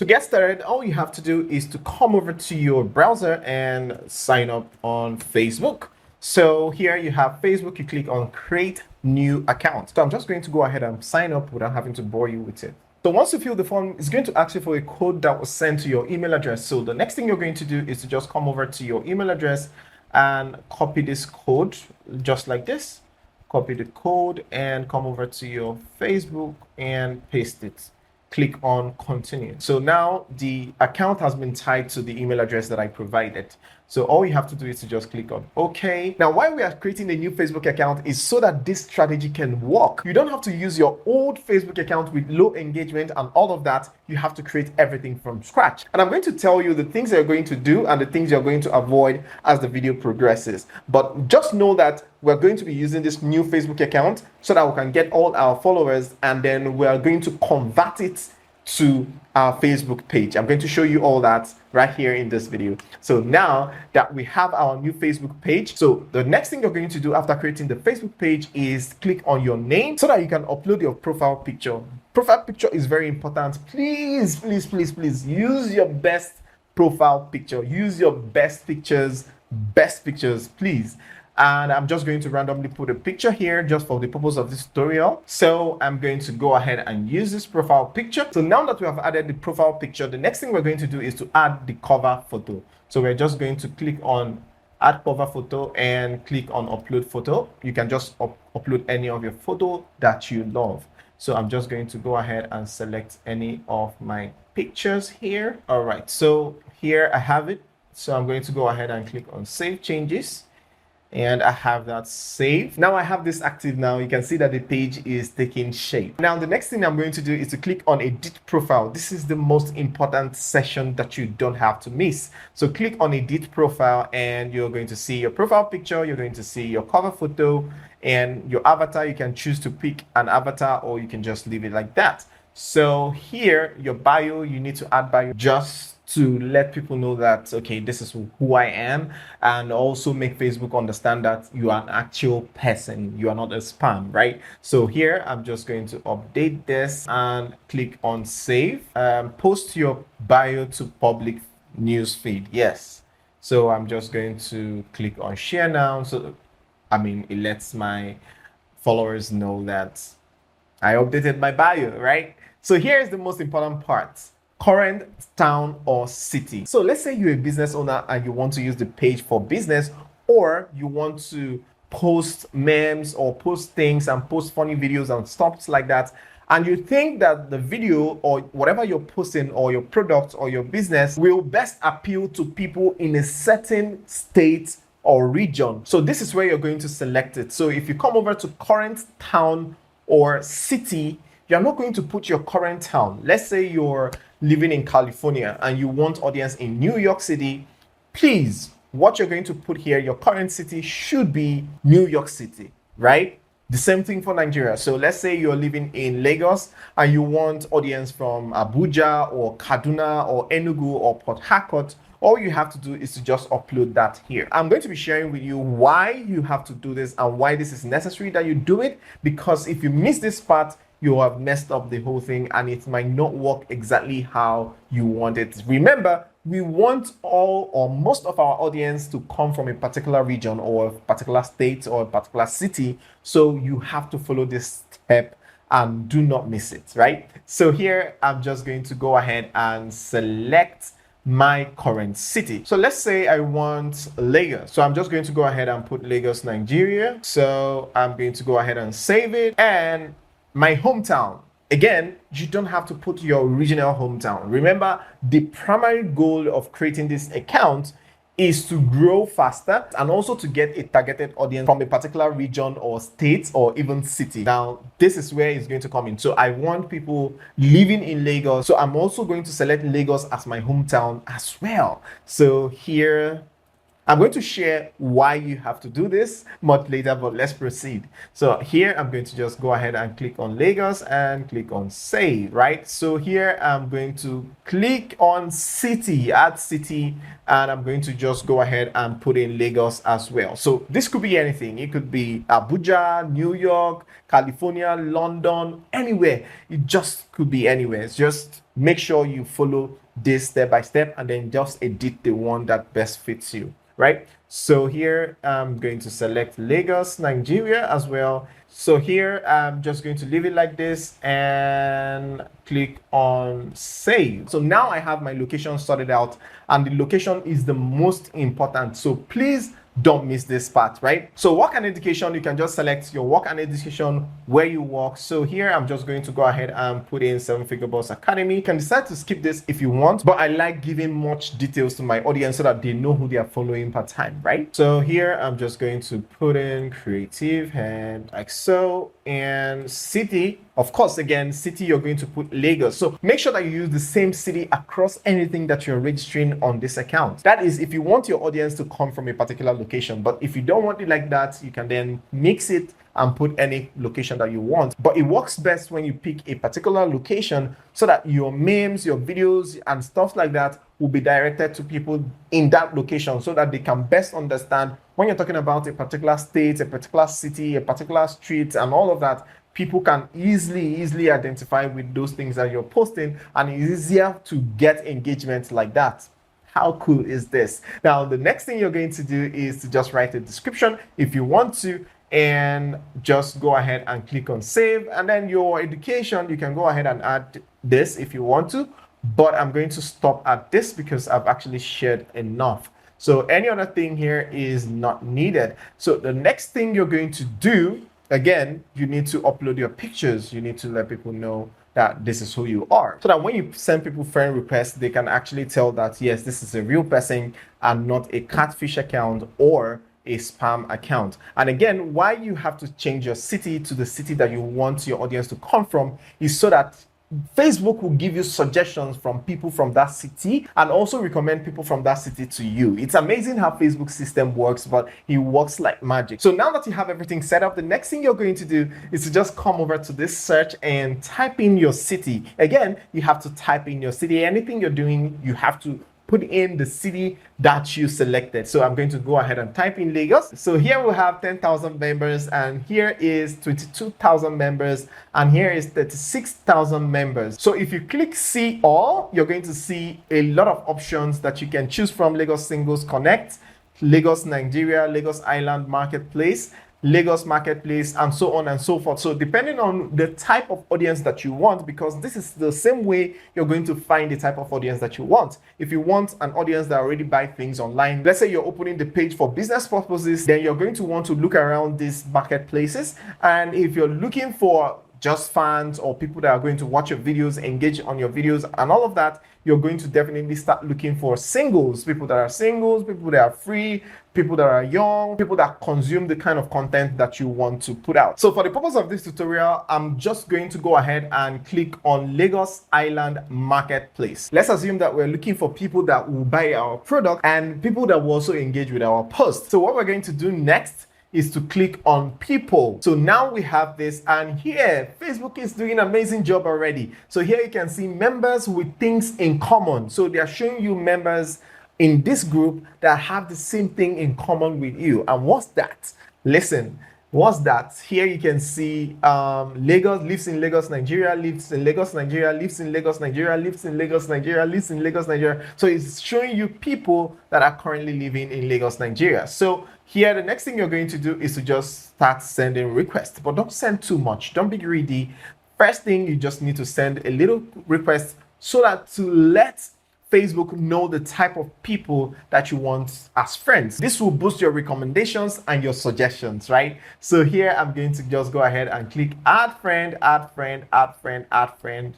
To get started, all you have to do is to come over to your browser and sign up on Facebook. So here you have Facebook, you click on create new account. So I'm just going to go ahead and sign up without having to bore you with it. So once you fill the form, it's going to ask you for a code that was sent to your email address. So the next thing you're going to do is to just come over to your email address and copy this code just like this. Copy the code and come over to your Facebook and paste it. Click on continue. So now the account has been tied to the email address that I provided. So all you have to do is to just click on OK. Now, why we are creating a new Facebook account is so that this strategy can work. You don't have to use your old Facebook account with low engagement and all of that. You have to create everything from scratch. And I'm going to tell you the things that you're going to do and the things you're going to avoid as the video progresses. But just know that we're going to be using this new Facebook account so that we can get all our followers, and then we're going to convert it to our Facebook page. I'm going to show you all that right here in this video. So now that we have our new Facebook page, so the next thing you're going to do after creating the Facebook page is click on your name so that you can upload your profile picture. Profile picture is very important. Please use your best profile picture. Use your best pictures, please. And I'm just going to randomly put a picture here just for the purpose of this tutorial. So I'm going to go ahead and use this profile picture. So now that we have added the profile picture, the next thing we're going to do is to add the cover photo. So we're just going to click on add cover photo and click on upload photo. You can just upload any of your photo that you love. So I'm just going to go ahead and select any of my pictures here. All right, so here I have it. So I'm going to go ahead and click on save changes. And I have that saved. Now I have this active now. You can see that the page is taking shape. Now the next thing I'm going to do is to click on edit profile. This is the most important session that you don't have to miss. So click on edit profile and you're going to see your profile picture. You're going to see your cover photo and your avatar. You can choose to pick an avatar or you can just leave it like that. So here, your bio, you need to add bio just to let people know that, okay, this is who I am, and also make Facebook understand that you are an actual person. You are not a spam, right? So here, I'm just going to update this and click on save. Post your bio to public news feed. Yes. So I'm just going to click on share now. So, it lets my followers know that I updated my bio, right? So here's the most important part. Current town or city. So let's say you're a business owner and you want to use the page for business, or you want to post memes or post things and post funny videos and stuff like that. And you think that the video or whatever you're posting or your product or your business will best appeal to people in a certain state or region. So this is where you're going to select it. So if you come over to current town or city, you're not going to put your current town. Let's say you're living in California and you want audience in New York City. Please, what you're going to put here, your current city should be New York City, right? The same thing for Nigeria. So let's say you're living in Lagos and you want audience from Abuja or Kaduna or Enugu or Port Harcourt. All you have to do is to just upload that here. I'm going to be sharing with you why you have to do this and why this is necessary that you do it, because if you miss this part, you have messed up the whole thing and it might not work exactly how you want it. Remember, we want all or most of our audience to come from a particular region or a particular state or a particular city. So you have to follow this step and do not miss it, right? So here, I'm just going to go ahead and select my current city. So let's say I want Lagos. So I'm just going to go ahead and put Lagos, Nigeria. So I'm going to go ahead and save it. And my hometown. Again, you don't have to put your original hometown. Remember, the primary goal of creating this account is to grow faster and also to get a targeted audience from a particular region or state or even city. Now, this is where it's going to come in. So I want people living in Lagos. So I'm also going to select Lagos as my hometown as well. So here, I'm going to share why you have to do this much later, but let's proceed. So here, I'm going to just go ahead and click on Lagos and click on save, right? So here, I'm going to click on city, add city, and I'm going to just go ahead and put in Lagos as well. So this could be anything. It could be Abuja, New York, California, London, anywhere. It just could be anywhere. It's just make sure you follow this step by step and then just edit the one that best fits you, right? So here I'm going to select Lagos, Nigeria as well. So here I'm just going to leave it like this and click on save. So now I have my location sorted out, and the location is the most important. So please don't miss this part, right? So work and education, you can just select your work and education where you work. So here I'm just going to go ahead and put in 7-Figure Boss Academy. You can decide to skip this if you want, but I like giving much details to my audience so that they know who they are following per time, right? So here I'm just going to put in creative and like so, and city. Of course, again, city, you're going to put Lagos. So make sure that you use the same city across anything that you're registering on this account. That is, if you want your audience to come from a particular location. But if you don't want it like that, you can then mix it and put any location that you want. But it works best when you pick a particular location so that your memes, your videos, and stuff like that will be directed to people in that location so that they can best understand when you're talking about a particular state, a particular city, a particular street, and all of that. People can easily identify with those things that you're posting, and it's easier to get engagement like that. How cool is this? Now, the next thing you're going to do is to just write a description if you want to, and just go ahead and click on save. And then your education, you can go ahead and add this if you want to, but I'm going to stop at this because I've actually shared enough. So any other thing here is not needed. So the next thing you're going to do, again, you need to upload your pictures. You need to let people know that this is who you are, so that when you send people friend requests, they can actually tell that, yes, this is a real person and not a catfish account or a spam account. And again, why you have to change your city to the city that you want your audience to come from is so that Facebook will give you suggestions from people from that city and also recommend people from that city to you. It's amazing how Facebook system works, but it works like magic. So now that you have everything set up, the next thing you're going to do is to just come over to this search and type in your city. Again, you have to type in your city. Anything you're doing, you have to put in the city that you selected. So I'm going to go ahead and type in Lagos. So here we have 10,000 members, and here is 22,000 members, and here is 36,000 members. So if you click see all, you're going to see a lot of options that you can choose from: Lagos Singles Connect, Lagos Nigeria, Lagos Island Marketplace, Lagos Marketplace, and so on and so forth. So depending on the type of audience that you want, because this is the same way you're going to find the type of audience that you want. If you want an audience that already buy things online, let's say you're opening the page for business purposes, then you're going to want to look around these marketplaces. And if you're looking for just fans or people that are going to watch your videos, engage on your videos and all of that, you're going to definitely start looking for singles, people that are singles, people that are free, people that are young, people that consume the kind of content that you want to put out. So for the purpose of this tutorial, I'm just going to go ahead and click on Lagos Island Marketplace. Let's assume that we're looking for people that will buy our product and people that will also engage with our post. So what we're going to do next is to click on people. So now we have this, and here Facebook is doing an amazing job already. So here you can see members with things in common. So they are showing you members in this group that have the same thing in common with you. And what's that? Listen, what's that? Here you can see Lagos, lives in Lagos, Nigeria, lives in Lagos, Nigeria, lives in Lagos, Nigeria, lives in Lagos, Nigeria, lives in Lagos, Nigeria. So it's showing you people that are currently living in Lagos, Nigeria. So here, the next thing you're going to do is to just start sending requests, but don't send too much. Don't be greedy. First thing, you just need to send a little request so that to let Facebook know the type of people that you want as friends. This will boost your recommendations and your suggestions, right? So here I'm going to just go ahead and click add friend, add friend, add friend, add friend,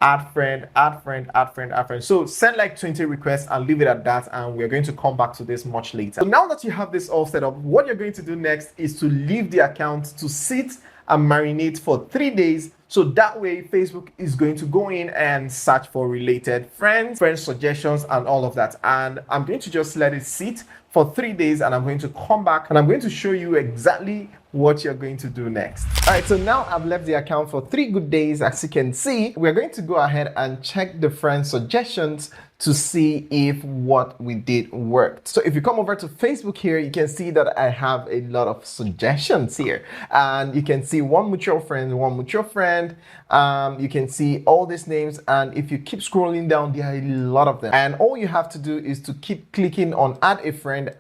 add friend, add friend, add friend, add friend. So send like 20 requests and leave it at that, and we're going to come back to this much later. So now that you have this all set up, what you're going to do next is to leave the account to sit and marinate for 3 days. So that way Facebook is going to go in and search for related friends, friend suggestions, and all of that. And I'm going to just let it sit for 3 days, and I'm going to come back and I'm going to show you exactly what you're going to do next. All right, so now I've left the account for 3 good days. As you can see, we're going to go ahead and check the friend suggestions to see if what we did worked. So if you come over to Facebook here, you can see that I have a lot of suggestions here, and you can see one mutual friend. You can see all these names, and if you keep scrolling down, there are a lot of them, and all you have to do is to keep clicking on add a friend,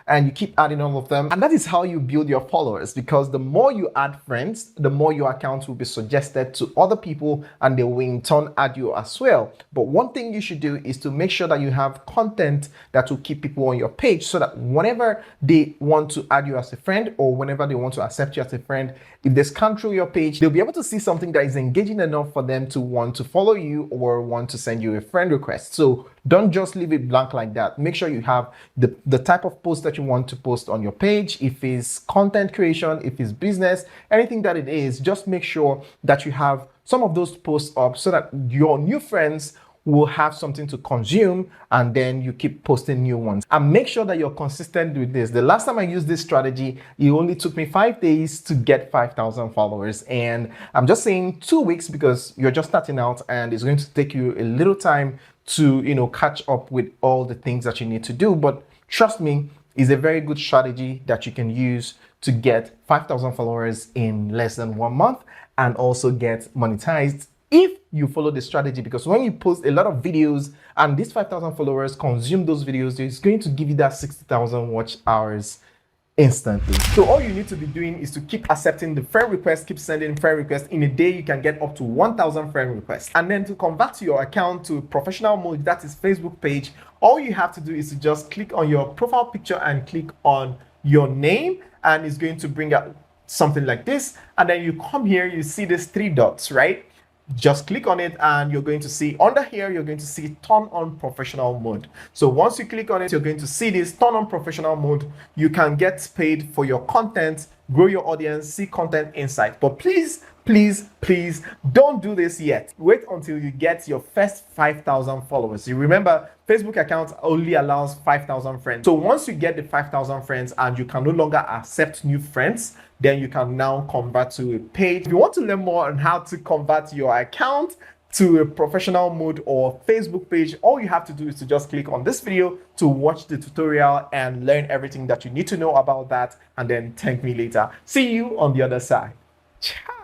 and you keep adding all of them. And that is how you build your followers, because the more you add friends, the more your account will be suggested to other people, and they will in turn add you as well. But one thing you should do is to make sure that you have content that will keep people on your page, so that whenever they want to add you as a friend, or whenever they want to accept you as a friend, if they scan through your page, they'll be able to see something that is engaging enough for them to want to follow you or want to send you a friend request. So don't just leave it blank like that. Make sure you have the type of post that you want to post on your page. If it's content creation, if it's business, anything that it is, just make sure that you have some of those posts up so that your new friends will have something to consume, and then you keep posting new ones. And make sure that you're consistent with this. The last time I used this strategy, it only took me 5 days to get 5,000 followers. And I'm just saying 2 weeks because you're just starting out, and it's going to take you a little time to, catch up with all the things that you need to do. But trust me, it's a very good strategy that you can use to get 5,000 followers in less than 1 month, and also get monetized if you follow the strategy. Because when you post a lot of videos and these 5,000 followers consume those videos, it's going to give you that 60,000 watch hours instantly. So all you need to be doing is to keep accepting the friend request, keep sending friend requests. In a day, you can get up to 1,000 friend requests. And then to convert your account to professional mode, that is Facebook page, all you have to do is to just click on your profile picture and click on your name, and it's going to bring up something like this. And then you come here, you see these 3 dots, right? Just click on it, and you're going to see under here, you're going to see turn on professional mode. So once you click on it, you're going to see this turn on professional mode. You can get paid for your content, grow your audience, see content insight. But please don't do this yet. Wait until you get your first 5,000 followers. You remember, Facebook account only allows 5,000 friends. So once you get the 5,000 friends and you can no longer accept new friends, then you can now convert to a page. If you want to learn more on how to convert your account to a professional mode or Facebook page, all you have to do is to just click on this video to watch the tutorial and learn everything that you need to know about that, and then thank me later. See you on the other side. Ciao.